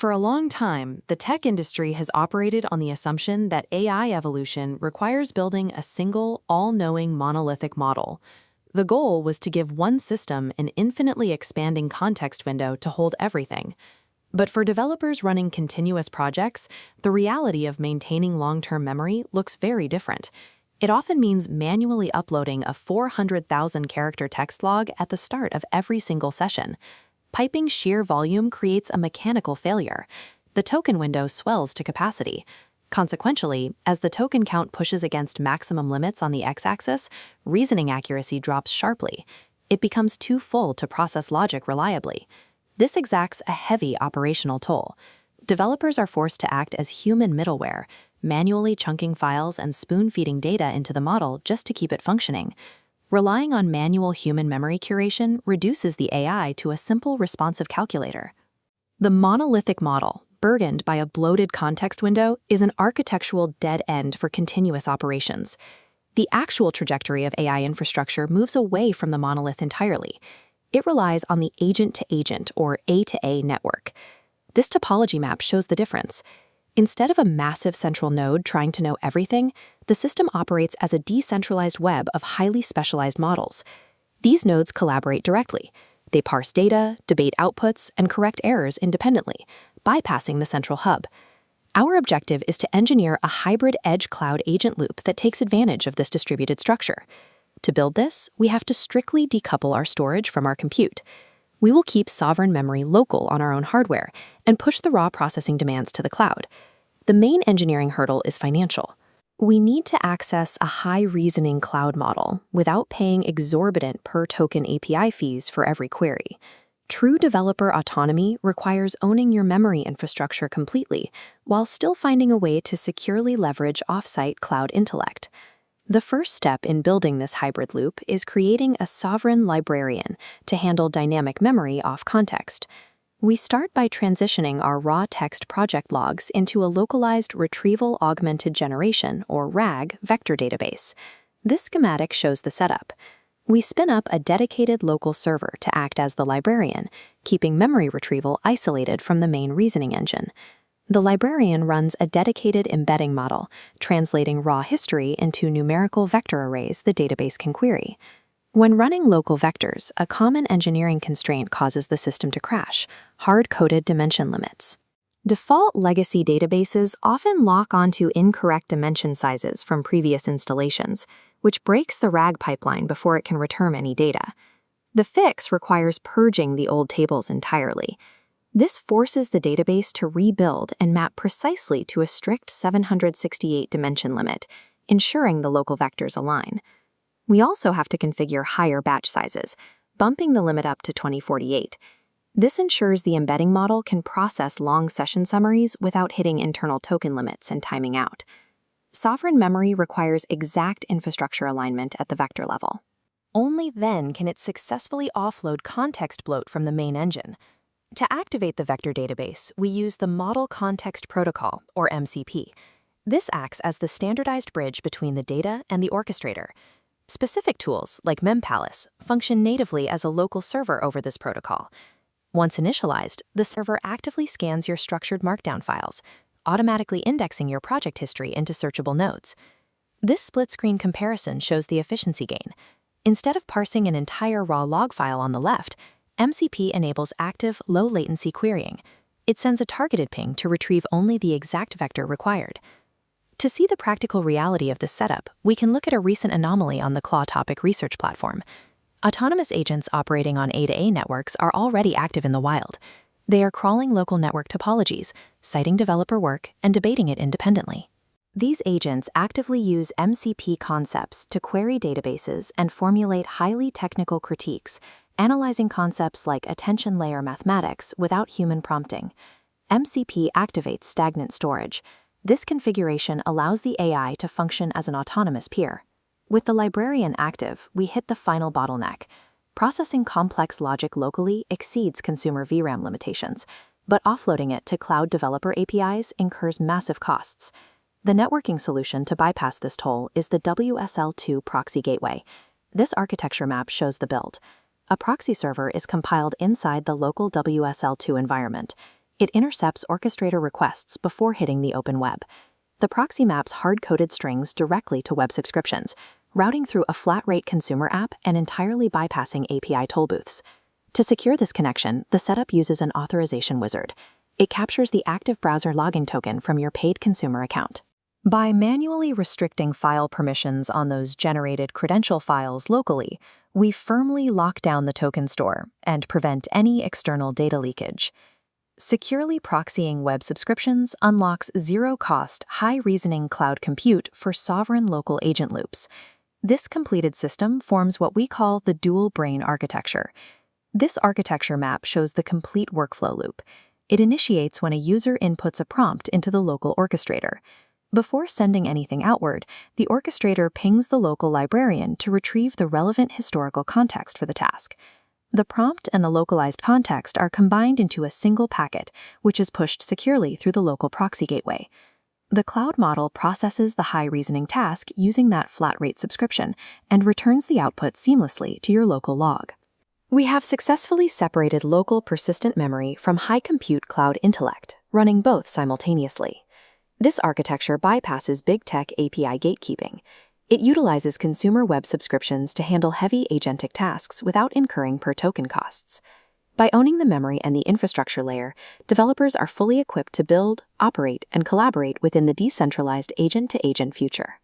For a long time, the tech industry has operated on the assumption that AI evolution requires building a single, all-knowing monolithic model. The goal was to give one system an infinitely expanding context window to hold everything. But for developers running continuous projects, the reality of maintaining long-term memory looks very different. It often means manually uploading a 400,000 character text log at the start of every single session. Piping sheer volume creates a mechanical failure. The token window swells to capacity. Consequentially, as the token count pushes against maximum limits on the x-axis, reasoning accuracy drops sharply. It becomes too full to process logic reliably. This exacts a heavy operational toll. Developers are forced to act as human middleware, manually chunking files and spoon-feeding data into the model just to keep it functioning. Relying on manual human memory curation reduces the AI to a simple responsive calculator. The monolithic model, burdened by a bloated context window, is an architectural dead end for continuous operations. The actual trajectory of AI infrastructure moves away from the monolith entirely. It relies on the agent-to-agent, or A-to-A network. This topology map shows the difference. Instead of a massive central node trying to know everything, the system operates as a decentralized web of highly specialized models. These nodes collaborate directly. They parse data, debate outputs, and correct errors independently, bypassing the central hub. Our objective is to engineer a hybrid edge cloud agent loop that takes advantage of this distributed structure. To build this, we have to strictly decouple our storage from our compute. We will keep sovereign memory local on our own hardware and push the raw processing demands to the cloud. The main engineering hurdle is financial. We need to access a high-reasoning cloud model without paying exorbitant per-token API fees for every query. True developer autonomy requires owning your memory infrastructure completely while still finding a way to securely leverage off-site cloud intellect. The first step in building this hybrid loop is creating a sovereign librarian to handle dynamic memory off context. We start by transitioning our raw text project logs into a localized retrieval augmented generation, or RAG, vector database. This schematic shows the setup. We spin up a dedicated local server to act as the librarian, keeping memory retrieval isolated from the main reasoning engine. The librarian runs a dedicated embedding model, translating raw history into numerical vector arrays the database can query. When running local vectors, a common engineering constraint causes the system to crash: hard-coded dimension limits. Default legacy databases often lock onto incorrect dimension sizes from previous installations, which breaks the RAG pipeline before it can return any data. The fix requires purging the old tables entirely. This forces the database to rebuild and map precisely to a strict 768 dimension limit, ensuring the local vectors align. We also have to configure higher batch sizes, bumping the limit up to 2048. This ensures the embedding model can process long session summaries without hitting internal token limits and timing out. Sovereign memory requires exact infrastructure alignment at the vector level. Only then can it successfully offload context bloat from the main engine. To activate the vector database, we use the Model Context Protocol, or MCP. This acts as the standardized bridge between the data and the orchestrator. Specific tools, like MemPalace, function natively as a local server over this protocol. Once initialized, the server actively scans your structured markdown files, automatically indexing your project history into searchable nodes. This split-screen comparison shows the efficiency gain. Instead of parsing an entire raw log file on the left, MCP enables active, low-latency querying. It sends a targeted ping to retrieve only the exact vector required. To see the practical reality of this setup, we can look at a recent anomaly on the Claw topic research platform. Autonomous agents operating on A-to-A networks are already active in the wild. They are crawling local network topologies, citing developer work, and debating it independently. These agents actively use MCP concepts to query databases and formulate highly technical critiques, analyzing concepts like attention layer mathematics without human prompting. MCP activates stagnant storage. This configuration allows the AI to function as an autonomous peer. With the librarian active, we hit the final bottleneck. Processing complex logic locally exceeds consumer VRAM limitations, but offloading it to cloud developer APIs incurs massive costs. The networking solution to bypass this toll is the WSL2 proxy gateway. This architecture map shows the build. A proxy server is compiled inside the local WSL2 environment. It intercepts orchestrator requests before hitting the open web. The proxy maps hard-coded strings directly to web subscriptions, routing through a flat-rate consumer app and entirely bypassing API tollbooths. To secure this connection, the setup uses an authorization wizard. It captures the active browser login token from your paid consumer account. By manually restricting file permissions on those generated credential files locally, we firmly lock down the token store and prevent any external data leakage. Securely proxying web subscriptions unlocks zero-cost, high-reasoning cloud compute for sovereign local agent loops. This completed system forms what we call the dual-brain architecture. This architecture map shows the complete workflow loop. It initiates when a user inputs a prompt into the local orchestrator. Before sending anything outward, the orchestrator pings the local librarian to retrieve the relevant historical context for the task. The prompt and the localized context are combined into a single packet, which is pushed securely through the local proxy gateway. The cloud model processes the high-reasoning task using that flat-rate subscription and returns the output seamlessly to your local log. We have successfully separated local persistent memory from high-compute cloud intellect, running both simultaneously. This architecture bypasses big tech API gatekeeping. It utilizes consumer web subscriptions to handle heavy agentic tasks without incurring per-token costs. By owning the memory and the infrastructure layer, developers are fully equipped to build, operate, and collaborate within the decentralized agent-to-agent future.